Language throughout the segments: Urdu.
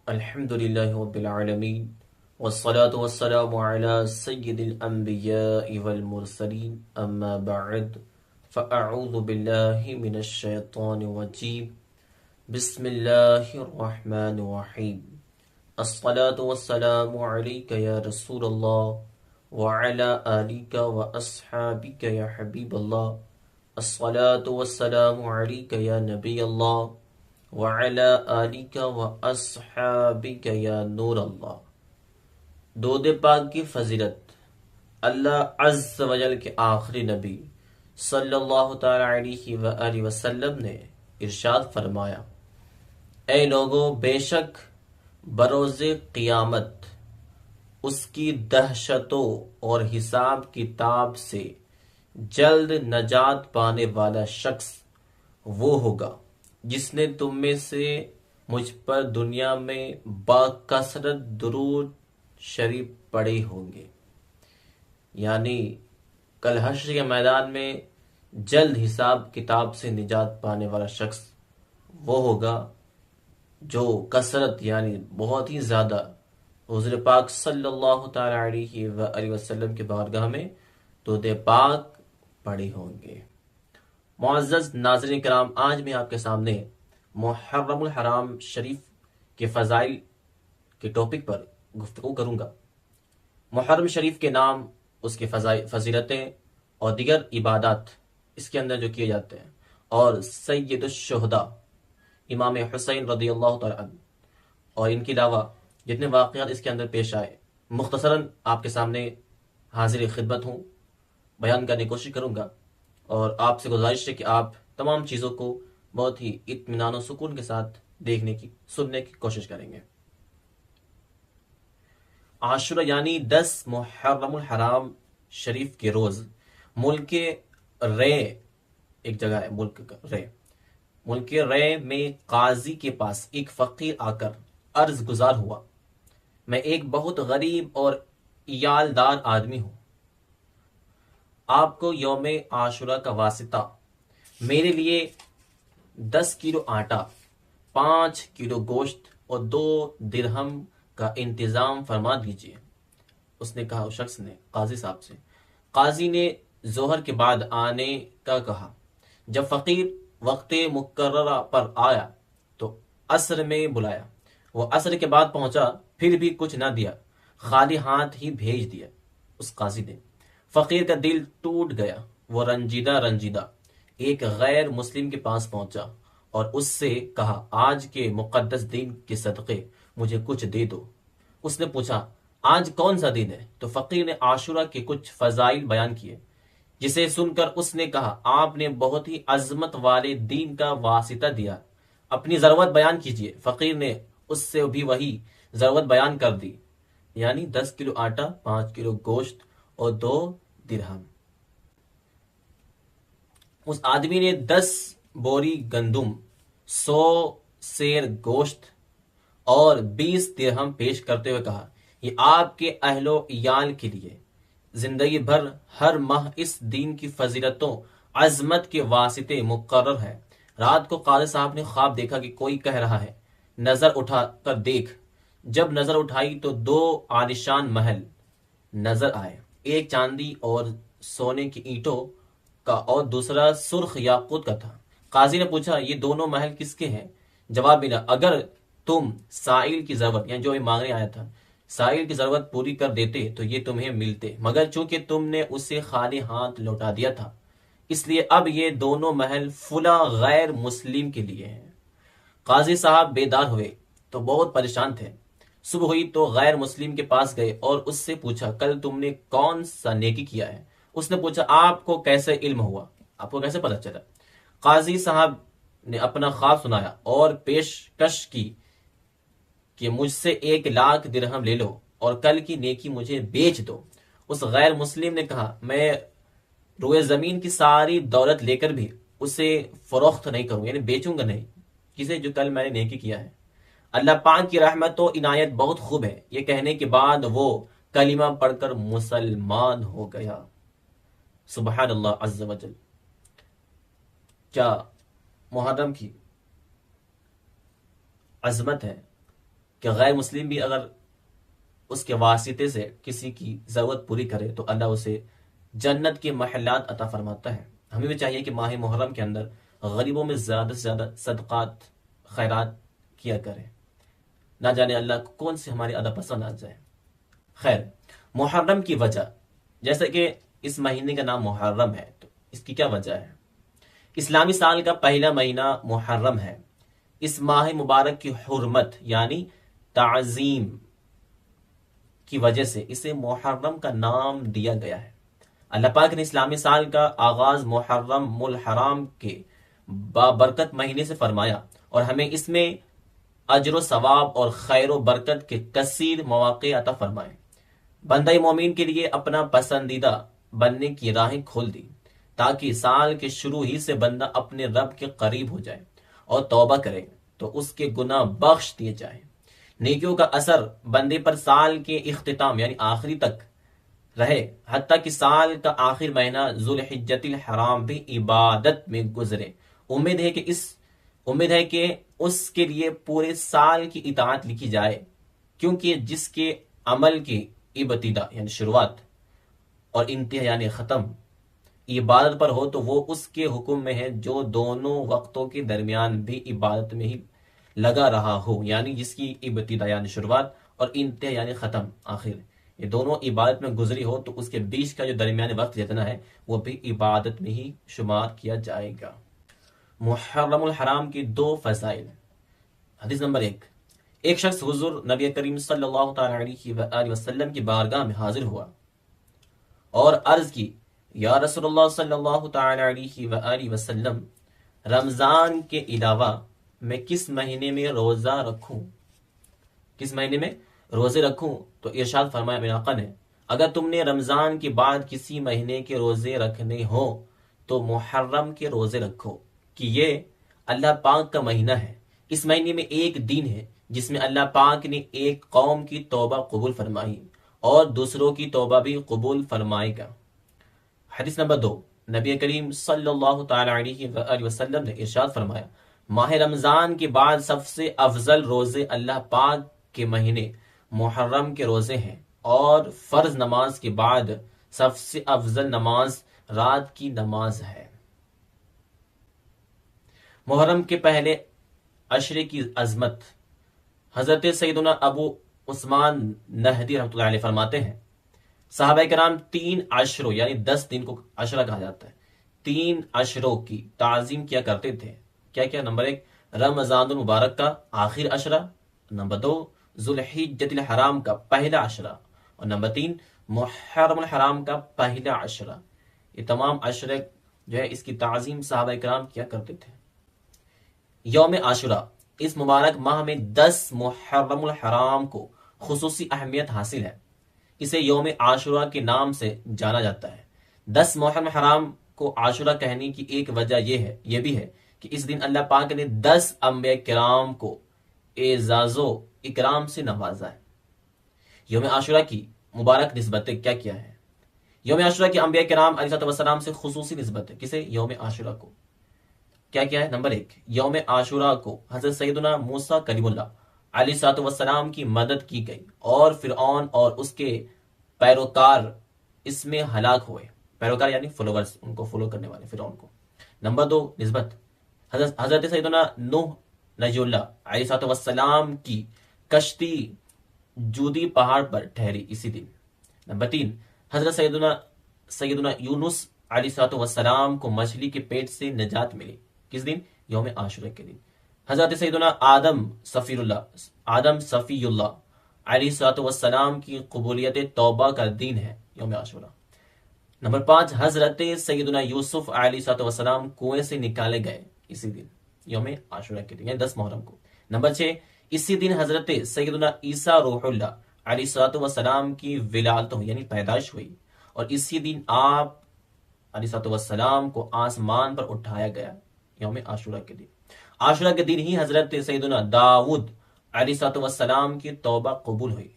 الحمد لله رب العالمين والصلاة والسلام على سيد الأنبياء والمرسلين أما بعد فأعوذ بالله من الشيطان الرجيم بسم الله الرحمن الرحيم الصلاة والسلام عليك يا رسول الله وعلى آلك وأصحابك يا حبيب الله الصلاة والسلام عليك يا نبي الله وعلى آلك وأصحابك یا نور اللہ۔ درود پاک کی فضیلت اللہ عز و جل کے آخری نبی صلی اللہ تعالی علیہ وآلہ وسلم نے ارشاد فرمایا، اے لوگو، بے شک بروز قیامت اس کی دہشتوں اور حساب کتاب سے جلد نجات پانے والا شخص وہ ہوگا جس نے تم میں سے مجھ پر دنیا میں باکثرت درود شریف پڑھے ہوں گے۔ یعنی کل حشر کے میدان میں جلد حساب کتاب سے نجات پانے والا شخص وہ ہوگا جو کثرت یعنی بہت ہی زیادہ حضور پاک صلی اللہ تعالی علیہ وآلہ وسلم کے بارگاہ میں درود پاک پڑھے ہوں گے۔ معزز ناظرین کرام، آج میں آپ کے سامنے محرم الحرام شریف کے فضائل کے ٹاپک پر گفتگو کروں گا۔ محرم شریف کے نام، اس کے فضیلتیں اور دیگر عبادات اس کے اندر جو کیے جاتے ہیں، اور سید الشہداء امام حسین رضی اللہ تعالی عنہ اور ان کے علاوہ جتنے واقعات اس کے اندر پیش آئے، مختصراً آپ کے سامنے حاضر خدمت ہوں، بیان کرنے کی کوشش کروں گا، اور آپ سے گزارش ہے کہ آپ تمام چیزوں کو بہت ہی اطمینان و سکون کے ساتھ دیکھنے کی، سننے کی کوشش کریں گے۔ عاشورہ یعنی 10 محرم الحرام شریف کے روز ملک رے، ایک جگہ ہے ملک رے میں قاضی کے پاس ایک فقیر آ کر عرض گزار ہوا، میں ایک بہت غریب اور عیالدار آدمی ہوں، آپ کو یوم عاشورہ کا واسطہ میرے لیے 10 کلو آٹا، 5 کلو گوشت اور 2 درہم کا انتظام فرما دیجیے۔ اس نے کہا، اس شخص نے قاضی صاحب سے۔ قاضی نے ظہر کے بعد آنے کا کہا۔ جب فقیر وقت مقررہ پر آیا تو عصر میں بلایا۔ وہ عصر کے بعد پہنچا، پھر بھی کچھ نہ دیا، خالی ہاتھ ہی بھیج دیا۔ اس قاضی نے، فقیر کا دل ٹوٹ گیا، وہ رنجیدہ ایک غیر مسلم کے پاس پہنچا اور اس سے کہا، آج کے مقدس دن کے صدقے مجھے کچھ دے دو۔ اس نے پوچھا، آج کون سا دن ہے؟ تو فقیر نے عاشورہ کے کچھ فضائل بیان کیے، جسے سن کر اس نے کہا، آپ نے بہت ہی عظمت والے دین کا واسطہ دیا، اپنی ضرورت بیان کیجیے۔ فقیر نے اس سے بھی وہی ضرورت بیان کر دی، یعنی 10 کلو آٹا، 5 کلو گوشت اور 2 درہم۔ اس آدمی نے 10 بوری گندم، 100 سیر گوشت اور 20 درہم پیش کرتے ہوئے کہا، یہ آپ کے اہل و عیال کے لیے زندگی بھر ہر ماہ اس دین کی فضیلتوں عظمت کے واسطے مقرر ہے۔ رات کو قاضی صاحب نے خواب دیکھا کہ کوئی کہہ رہا ہے، نظر اٹھا کر دیکھ۔ جب نظر اٹھائی تو 2 عالیشان محل نظر آئے، ایک چاندی اور سونے کی اینٹوں کا اور دوسرا سرخ یاقوت کا تھا۔ قاضی نے پوچھا، یہ دونوں محل کس کے ہیں؟ جواب ملا، اگر تم سائل کی ضرورت، یعنی جو میں مانگنے آیا تھا، سائل کی ضرورت پوری کر دیتے تو یہ تمہیں ملتے، مگر چونکہ تم نے اسے خالی ہاتھ لوٹا دیا تھا، اس لیے اب یہ دونوں محل فلاں غیر مسلم کے لیے ہیں۔ قاضی صاحب بیدار ہوئے تو بہت پریشان تھے۔ صبح ہوئی تو غیر مسلم کے پاس گئے اور اس سے پوچھا، کل تم نے کون سا نیکی کیا ہے؟ اس نے پوچھا، آپ کو کیسے علم ہوا، آپ کو کیسے پتہ چلا؟ قاضی صاحب نے اپنا خواب سنایا اور پیشکش کی کہ مجھ سے 1,00,000 درہم لے لو اور کل کی نیکی مجھے بیچ دو۔ اس غیر مسلم نے کہا، میں روئے زمین کی ساری دولت لے کر بھی اسے فروخت نہیں کروں، یعنی بیچوں گا نہیں، کسے جو کل میں نے نیکی کیا ہے۔ اللہ پاک کی رحمت و عنایت بہت خوب ہے۔ یہ کہنے کے بعد وہ کلمہ پڑھ کر مسلمان ہو گیا۔ سبحان اللہ عز و جل۔ کیا محرم کی عظمت ہے، کہ غیر مسلم بھی اگر اس کے واسطے سے کسی کی ضرورت پوری کرے تو اللہ اسے جنت کے محلات عطا فرماتا ہے۔ ہمیں بھی چاہیے کہ ماہ محرم کے اندر غریبوں میں زیادہ سے زیادہ صدقات خیرات کیا کریں، نہ جانے اللہ کو کون سی ہماری ادا پسند آ جائے۔ خیر، محرم کی وجہ، جیسے کہ اس مہینے کا نام محرم ہے تو اس کی کیا وجہ ہے؟ اسلامی سال کا پہلا مہینہ محرم ہے۔ اس ماہ مبارک کی حرمت یعنی تعظیم کی وجہ سے اسے محرم کا نام دیا گیا ہے۔ اللہ پاک نے اسلامی سال کا آغاز محرم الحرام کے بابرکت مہینے سے فرمایا اور ہمیں اس میں اجر و ثواب اور خیر و برکت کے کثیر مواقع عطا فرمائے۔ بندہ مومن کے لیے اپنا پسندیدہ بننے کی راہیں کھول دی تاکہ سال کے شروع ہی سے بندہ اپنے رب کے قریب ہو جائے اور توبہ کرے تو اس کے گناہ بخش دیے جائیں۔ نیکیوں کا اثر بندے پر سال کے اختتام یعنی آخری تک رہے، حتیٰ کہ سال کا آخر مہینہ ذوالحجۃ الحرام بھی عبادت میں گزرے۔ امید ہے کہ اس کے لیے پورے سال کی اطاعت لکھی جائے، کیونکہ جس کے عمل کی ابتدا یعنی شروعات اور انتہا یعنی ختم عبادت پر ہو تو وہ اس کے حکم میں ہے جو دونوں وقتوں کے درمیان بھی عبادت میں ہی لگا رہا ہو، یعنی جس کی ابتدا یعنی شروعات اور انتہا یعنی ختم آخر یہ دونوں عبادت میں گزری ہو تو اس کے بیچ کا جو درمیانی وقت جتنا ہے وہ بھی عبادت میں ہی شمار کیا جائے گا۔ محرم الحرام کی 2 فضائل۔ حدیث نمبر 1، ایک شخص حضور نبی کریم صلی اللہ تعالی علیہ وآلہ وسلم کی بارگاہ میں حاضر ہوا اور عرض کی، یا رسول اللہ صلی اللہ تعالی علیہ وآلہ وسلم، رمضان کے علاوہ میں کس مہینے میں روزہ رکھوں؟ کس مہینے میں روزے رکھوں؟ تو ارشاد فرمایا میرے آقا نے، اگر تم نے رمضان کے بعد کسی مہینے کے روزے رکھنے ہو تو محرم کے روزے رکھو، کہ یہ اللہ پاک کا مہینہ ہے۔ اس مہینے میں ایک دن ہے جس میں اللہ پاک نے ایک قوم کی توبہ قبول فرمائی اور دوسروں کی توبہ بھی قبول فرمائے گا۔ حدیث نمبر 2، نبی کریم صلی اللہ تعالی علیہ وآلہ وسلم نے ارشاد فرمایا، ماہ رمضان کے بعد سب سے افضل روزے اللہ پاک کے مہینے محرم کے روزے ہیں، اور فرض نماز کے بعد سب سے افضل نماز رات کی نماز ہے۔ محرم کے پہلے عشرے کی عظمت۔ حضرت سیدنا ابو عثمان نہدی رحمۃ اللہ علیہ فرماتے ہیں، صحابہ کرام 3 عشروں یعنی 10 دن کو عشرہ کہا جاتا ہے، 3 عشروں کی تعظیم کیا کرتے تھے۔ کیا کیا؟ نمبر 1 رمضان المبارک کا آخر عشرہ، نمبر 2 ذوالحجۃ الحرام کا پہلا عشرہ، اور نمبر 3 محرم الحرام کا پہلا عشرہ۔ یہ تمام عشرے جو ہے اس کی تعظیم صحابہ کرام کیا کرتے تھے۔ یوم عاشورہ، اس مبارک ماہ میں 10 محرم الحرام کو خصوصی اہمیت حاصل ہے، اسے یوم عاشورہ کے نام سے جانا جاتا ہے۔ 10 محرم الحرام کو عاشورہ کہنے کی ایک وجہ یہ بھی ہے کہ اس دن اللہ پاک نے 10 انبیاء کرام کو اعزاز و اکرام سے نوازا ہے۔ یوم عاشورہ کی مبارک نسبتیں کیا کیا ہے؟ یوم عاشورہ کے انبیاء کرام علیہ السلام سے خصوصی نسبت ہے۔ کسے؟ یوم عاشورہ کو کیا کیا ہے؟ نمبر 1 یوم عاشورہ کو حضرت سیدنا موسیٰ کلیم اللہ علیہ السلام کی مدد کی گئی اور فرعون اور اس کے پیروکار اس میں ہلاک ہوئے۔ پیروکار یعنی فالوورز، ان کو فالو کرنے والے فرعون کو۔ نمبر 2 نسبت، حضرت سیدنا نوح نجی اللہ علیہ السلام کی کشتی جودی پہاڑ پر ٹھہری اسی دن۔ نمبر 3 حضرت سیدنا یونس علیہ السلام کو مچھلی کے پیٹ سے نجات ملی۔ کس دن؟ یوم عاشورہ کے دن۔ حضرت سیدنا آدم صفی اللہ علیہ السلام کی قبولیت توبہ کا دن ہے یوم عاشورہ۔ نمبر 5 حضرت سیدنا یوسف علیہ السلام کنویں سے نکالے گئے اسی دن یوم عاشورہ کے دن، یعنی 10 محرم کو۔ نمبر 6 اسی دن حضرت سیدنا عیسیٰ روح اللہ علیہ السلام کی ولادت یعنی پیدائش ہوئی، اور اسی دن آپ علیہ السلام کو آسمان پر اٹھایا گیا یوم عاشورہ کے دن۔ عاشورہ کے دن ہی حضرت سیدنا داؤد علیہ السلام کی توبہ قبول ہوئی۔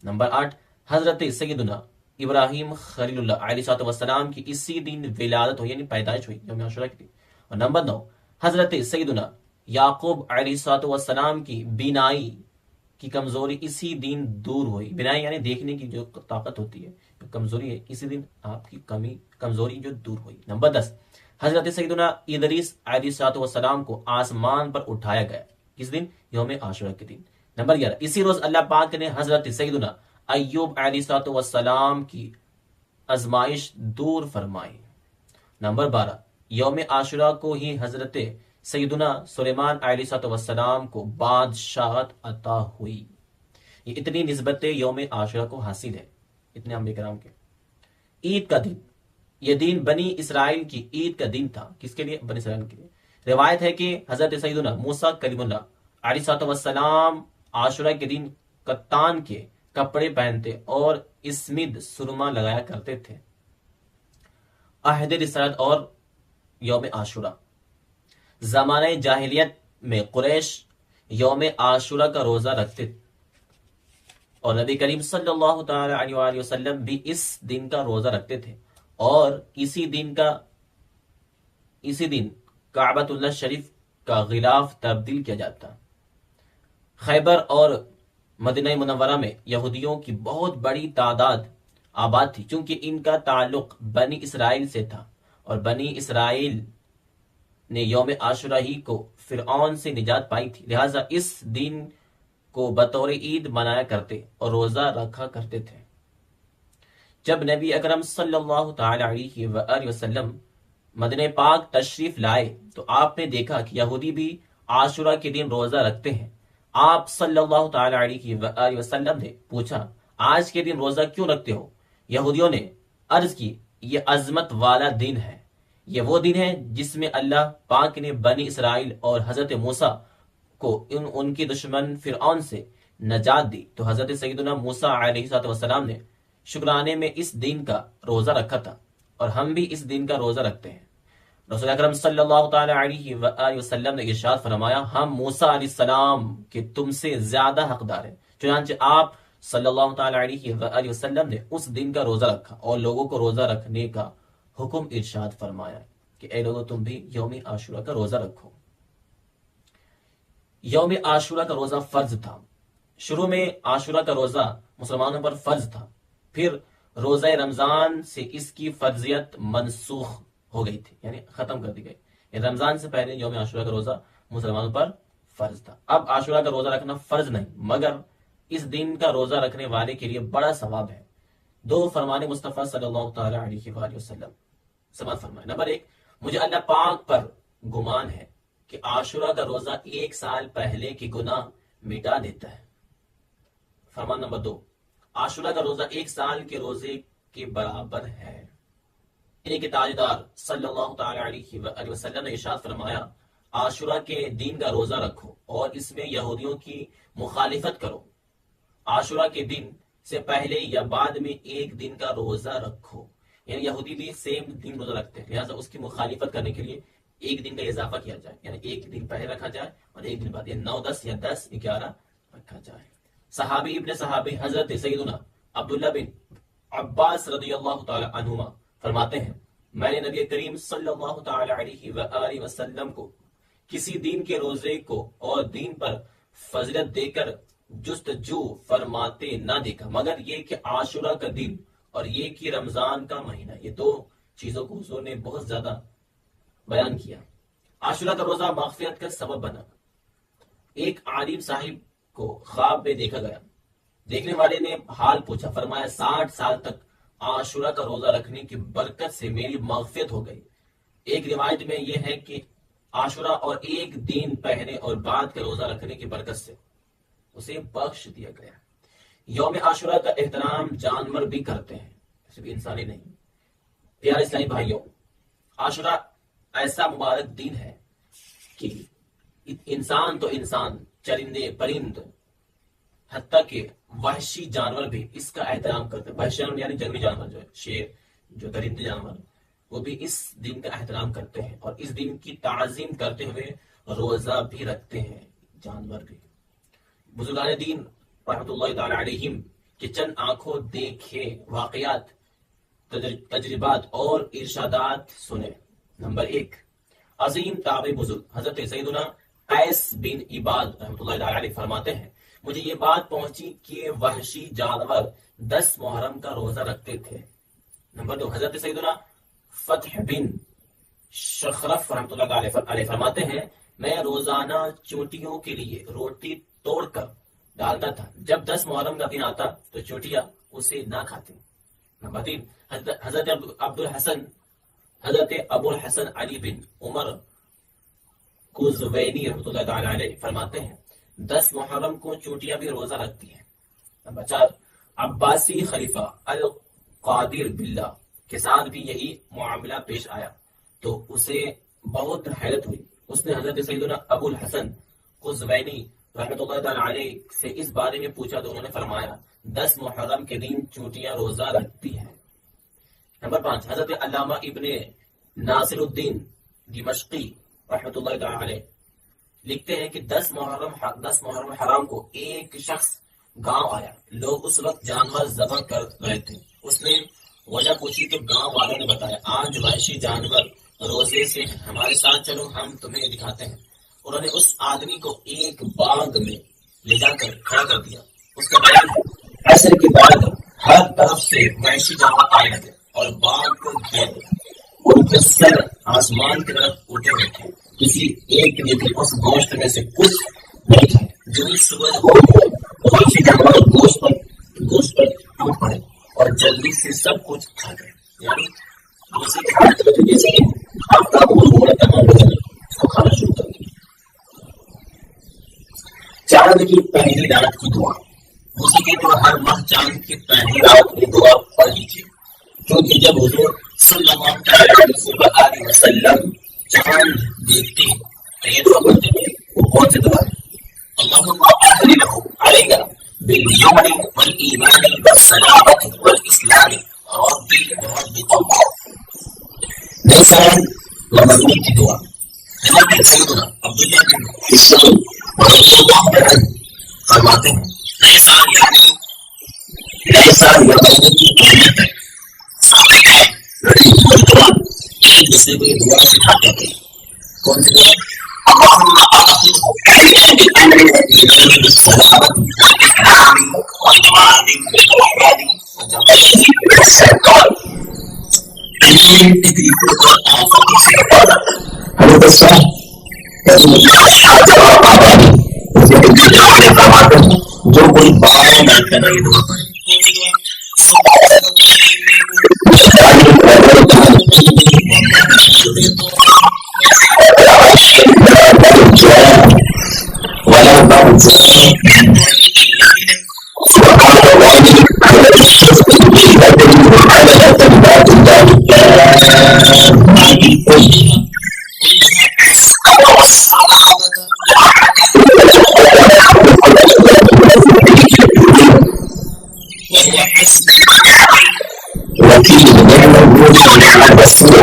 نمبر 8 حضرت سیدنا ابراہیم خلیل اللہ علیہ السلام کی اسی دن ولادت ہوئی یعنی پیدائش ہوئی یوم عاشورہ کے دن۔ اور نمبر 9 حضرت سیدنا یعقوب علیہ السلام کی بینائی کی کمزوری اسی دن دور ہوئی. بنائی یعنی دیکھنے کی جو طاقت ہوتی ہے، کمزوری ہے، اسی دن آپ کی کمزوری جو دور ہوئی. نمبر 10، حضرت سیدنا ادریس علیہ السلام کو آسمان پر اٹھایا گیا. کس دن؟ یوم عاشورہ کے دن. نمبر 11، اسی روز اللہ پاک نے حضرت سیدنا ایوب علیہ السلام کی آزمائش دور فرمائی. نمبر 12، یوم عاشورہ کو ہی حضرت سیدنا سلیمان علیہ السلام کو بادشاہت عطا ہوئی. یہ اتنی نسبت یوم عاشورہ کو حاصل ہے، اتنے انبیاء کرام کے. عید کا دن، یہ دن بنی اسرائیل کی عید کا دن تھا. کس کے لیے؟ بنی اسرائیل کے لیے. روایت ہے کہ حضرت سیدنا موسیٰ کلیم اللہ علیہ السلام عاشورہ کے دن کتان کے کپڑے پہنتے اور اسمد سرما لگایا کرتے تھے. عہد رسالت اور یوم عاشورہ. زمانہ جاہلیت میں قریش یوم عاشورہ کا روزہ رکھتے اور نبی کریم صلی اللہ تعالی علیہ وآلہ وسلم بھی اس دن کا روزہ رکھتے تھے، اور اسی دن کعبۃ اللہ شریف کا غلاف تبدیل کیا جاتا. خیبر اور مدینہ منورہ میں یہودیوں کی بہت بڑی تعداد آباد تھی، چونکہ ان کا تعلق بنی اسرائیل سے تھا، اور بنی اسرائیل نے یوم عاشورہ ہی کو فرعون سے نجات پائی تھی، لہٰذا اس دن کو بطور عید منایا کرتے اور روزہ رکھا کرتے تھے. جب نبی اکرم صلی اللہ تعالی علیہ وآلہ وسلم مدینہ پاک تشریف لائے تو آپ نے دیکھا کہ یہودی بھی عاشورہ کے دن روزہ رکھتے ہیں. آپ صلی اللہ تعالی علیہ وآلہ وسلم نے پوچھا، آج کے دن روزہ کیوں رکھتے ہو؟ یہودیوں نے عرض کی، یہ عظمت والا دن ہے، یہ وہ دن ہے جس میں اللہ پاک نے بنی اسرائیل اور حضرت موسیٰ کو ان کی دشمن فرعون سے نجات دی. تو حضرت سیدنا موسیٰ علیہ السلام نے شکرانے میں اس دن کا روزہ رکھا تھا، اور ہم بھی اس دن کا روزہ رکھتے ہیں. رسول اکرم صلی اللہ تعالی علیہ وآلہ وسلم نے ارشاد فرمایا، ہم موسیٰ علیہ السلام کے تم سے زیادہ حقدار ہیں. چنانچہ آپ صلی اللہ تعالی علیہ وآلہ وسلم نے اس دن کا روزہ رکھا اور لوگوں کو روزہ رکھنے کا حکم ارشاد فرمایا کہ اے لوگوں تم بھی یوم عاشورہ کا روزہ رکھو. یوم عاشورہ کا روزہ فرض تھا. شروع میں عاشورہ کا روزہ مسلمانوں پر فرض تھا، پھر روزہ رمضان سے اس کی فرضیت منسوخ ہو گئی تھی، یعنی ختم کر دی گئی. رمضان سے پہلے یوم عاشورہ کا روزہ مسلمانوں پر فرض تھا. اب عاشورہ کا روزہ رکھنا فرض نہیں، مگر اس دن کا روزہ رکھنے والے کے لیے بڑا ثواب ہے. دو فرمان مصطفیٰ صلی اللہ تعالی علیہ وآلہ وسلم سماعت فرمائے. نمبر 1، مجھے اللہ پاک پر گمان ہے کہ عاشورہ کا روزہ 1 سال پہلے کے گناہ مٹا دیتا ہے. فرمان نمبر 2، عاشورہ کا روزہ 1 سال کے روزے کے برابر ہے. انہیں کے تاجدار صلی اللہ تعالی علیہ وآلہ وسلم نے ارشاد فرمایا، عاشورہ کے دن کا روزہ رکھو اور اس میں یہودیوں کی مخالفت کرو. عاشورہ کے دن سے پہلے یا بعد میں 1 دن کا روزہ رکھو. یعنی یہودی بھی سیم دن روزہ رکھتے ہیں، لہٰذا اس کی مخالفت کرنے کے لیے 1 دن کا اضافہ کیا جائے، یعنی 1 دن پہلے رکھا جائے اور 1 دن بعد، یعنی 9 10 یا 10 11 رکھا جائے. صحابی ابن صحابی حضرت سیدنا عبداللہ بن عباس رضی اللہ تعالی عنہما فرماتے ہیں، میں نے نبی کریم صلی اللہ تعالی علیہ وآلہ وسلم کو کسی دن کے روزے کو اور دین پر فضیلت دے کر جستجو فرماتے نہ دیکھا، مگر یہ کہ عاشورہ کا دن اور یہ کہ رمضان کا مہینہ، یہ 2 چیزوں کو حضور نے بہت زیادہ بیان کیا. عاشورہ کا روزہ مغفرت کا سبب بنا. ایک عالم صاحب کو خواب میں دیکھا گیا. دیکھنے والے نے حال پوچھا، فرمایا 60 سال تک عاشورہ کا روزہ رکھنے کی برکت سے میری مغفرت ہو گئی. ایک روایت میں یہ ہے کہ عاشورہ اور 1 دن پہلے اور بعد کا روزہ رکھنے کی برکت سے اسے بخش دیا گیا. یوم عاشورہ کا احترام جانور بھی کرتے ہیں، صرف انسانی نہیں. پیارے اسلامی بھائیوں، عاشورہ ایسا مبارک دن ہے کہ انسان تو انسان، چرندے پرند، حتیٰ کہ وحشی جانور بھی اس کا احترام کرتے ہیں. وحشی جانور یعنی جنگلی جانور، جو ہے شیر، جو درندے جانور، وہ بھی اس دن کا احترام کرتے ہیں اور اس دن کی تعظیم کرتے ہوئے روزہ بھی رکھتے ہیں جانور بھی. بزرگان دین رحمۃ اللہ تعالی علیہم کے چند آنکھوں دیکھے واقعات، تجربات اور ارشادات سنے. نمبر 1، عظیم تابعی بزرگ حضرت سیدنا قیس بن عباد رحمۃ اللہ تعالی علیہ فرماتے ہیں، مجھے یہ بات پہنچی کہ وحشی جانور 10 محرم کا روزہ رکھتے تھے۔ نمبر 2، حضرت سیدنا فتح بن شخرف رحمۃ اللہ علیہ فرماتے ہیں میں روزانہ چونٹیوں کے لیے روٹی توڑ کر ڈالتا تھا، جب 10 محرم کا دن آتا تو چونٹیاں اسے نہ کھاتی۔ نمبر 3، حضرت ابو الحسن علی بن عمر کوزوینی رحمۃ اللہ تعالی علیہ فرماتے ہیں 10 محرم کو چونٹیاں بھی روزہ رکھتی ہیں۔ نمبر 4، عباسی خلیفہ القادر باللہ کے ساتھ بھی یہی معاملہ پیش آیا تو اسے بہت حیرت ہوئی۔ اس نے حضرت سیدنا ابو الحسن قزوینی رحمۃ اللہ تعالی علیہ سے اس بارے میں پوچھا تو انہوں نے فرمایا 10 محرم کے دن چونٹیاں روزہ رکھتی ہیں۔ نمبر 5، حضرت علامہ ابن ناصر الدین دمشقی رحمۃ اللہ تعالی علیہ لکھتے ہیں کہ 10 محرم حرام کو ایک شخص گاؤں آیا، لوگ اس وقت جانور ذبح کر رہے تھے۔ اس نے وجہ پوچھی تو گاؤں والوں نے بتایا آج وحشی جانور روزے سے ہمارے ساتھ چلو ہم تمہیں دکھاتے ہیں۔ انہوں نے اس آدمی کو ایک باغ میں لے جا کر کھڑا کر دیا۔ اس کے بعد عصر کے بعد ہر طرف سے وحشی جانور آئے لگے اور باغ کو گھیر لیا۔ ان کے سر آسمان کی طرف اٹھے ہوئے تھے، کسی ایک نے بھی اس گوشت میں سے کچھ نہیں کھایا۔ جو ہی صبح ہو وحشی جانور گوشت پر ٹوٹ پڑے اور جلدی سے سب کچھ کھا گئے، یعنی دوسرے کے ہاتھ میں جیسے آفتاب تمام اس کو کھانا شروع کر دیا۔ چاند کی پہلی رات کی دعا، دوسری کی تو ہر ماہ چاند کی پہلی رات کی دعا پڑھ لیجیے، کیونکہ جب حضور صلی اللہ علیہ وسلم چاند دیکھتے تو یہ دعا پڑھتے ہیں۔ وہ کون سی دعا ہے؟ اللہم اہل لہو علیہ بالجمع والایمان والسلامت والاسلام ربی رب نیسان رمضان کی دعا۔ حضرت سیدنا عبداللہ بن حسین رضی اللہ عنہ فرماتے ہیں نیسان یا مہینے کی قیمت ہے، سامنے دعا ایک دوسرے کو یہ دعا سکھاتے تھے۔ کون سی دعا؟ اللہم اغفر بالامن والایمان بالسلامت والاسلام والغرام بالرحمن وجمعیت بالشیطان۔ ایمان تکلیفوں اور آفتوں سے حفاظت۔ حضرت صاحب رضی اللہ جواب آبادی فرماتے ہیں جو کوئی بار بیٹھ کر یہ دعا پڑھے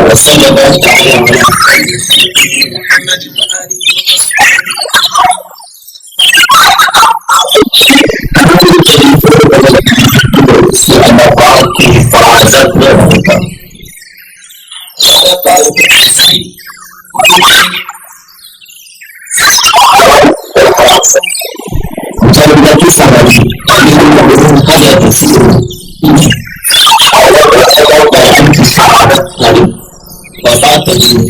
وصلى الله تعالى على خير خلقه محمد وآله وصحبه حفاظت میں ہوتا جنتی سمجھی کی شہادت یعنی وفات اس نے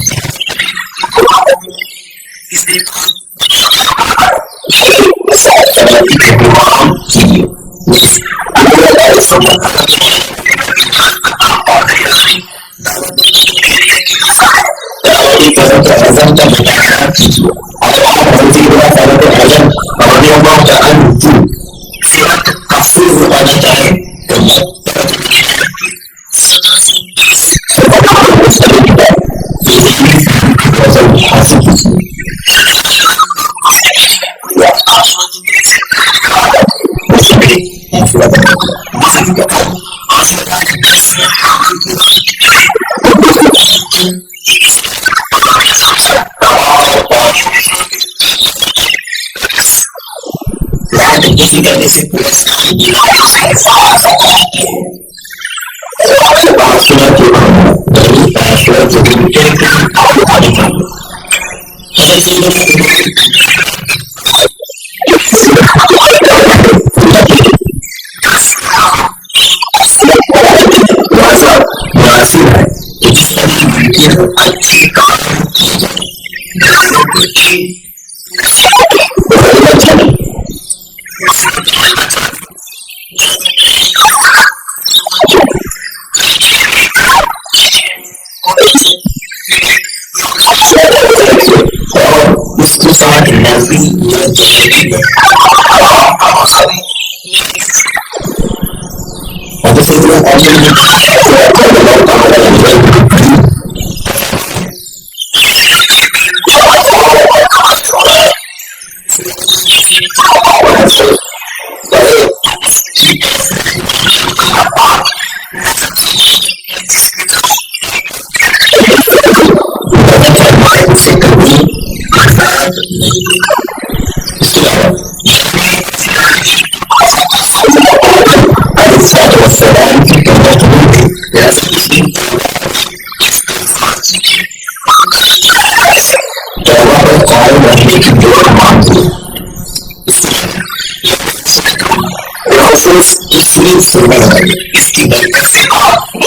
اس کی برکت سے آپ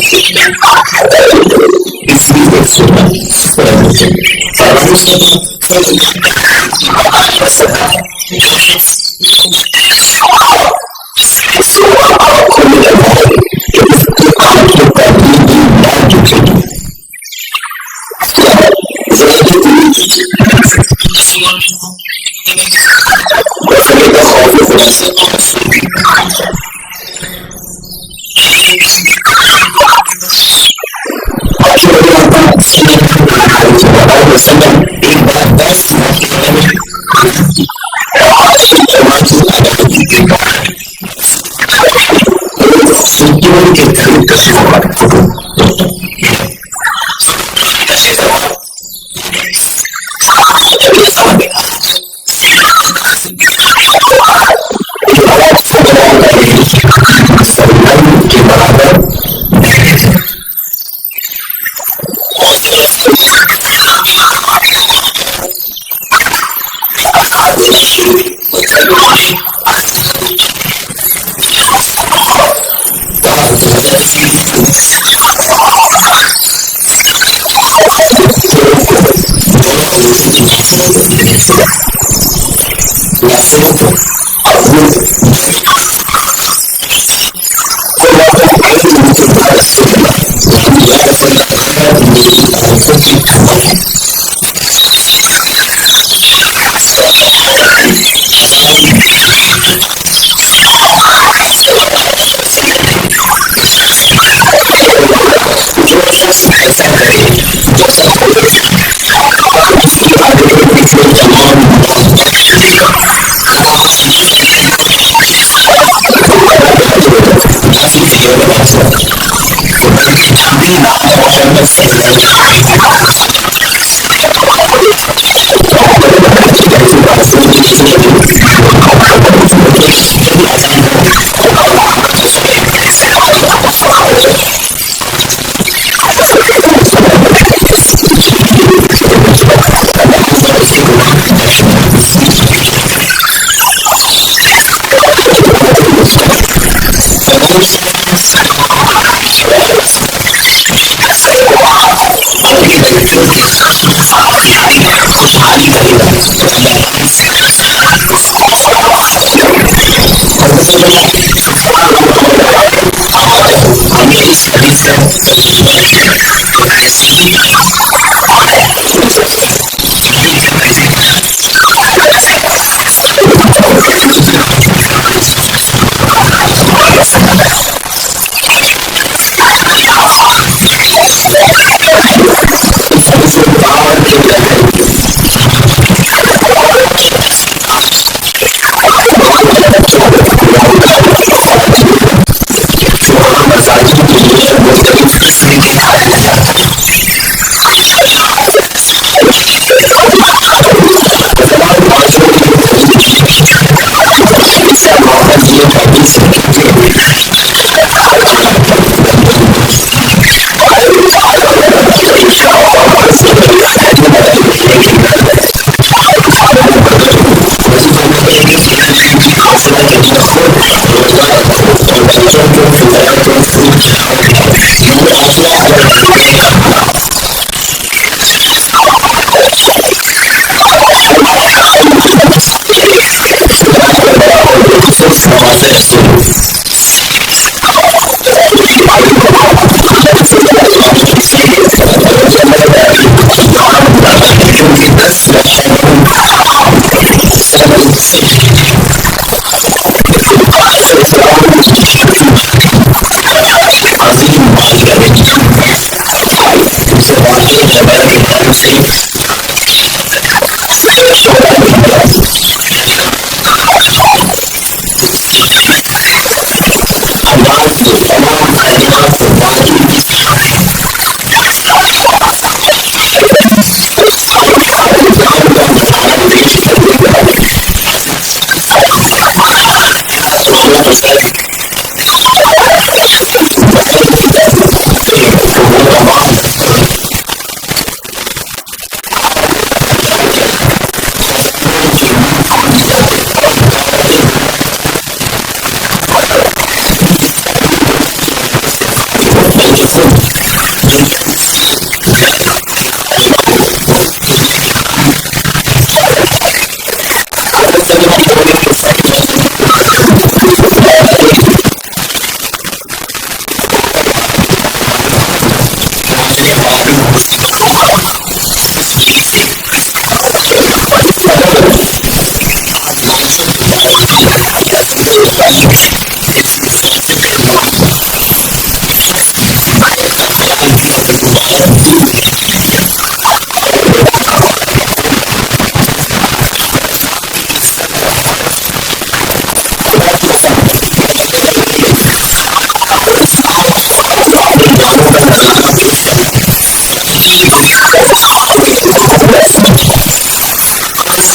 اس لیے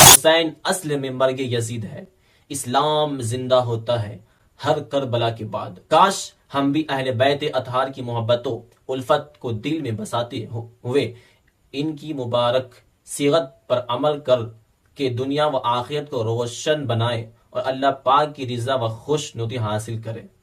حسین اصل میں مرگ یزید ہے، اسلام زندہ ہوتا ہے ہر کربلا کے بعد۔ کاش ہم بھی اہل بیت اطہار کی محبت و الفت کو دل میں بساتے ہوئے ان کی مبارک صیغت پر عمل کر کے دنیا و آخرت کو روشن بنائے اور اللہ پاک کی رضا و خوش نوتی حاصل کرے۔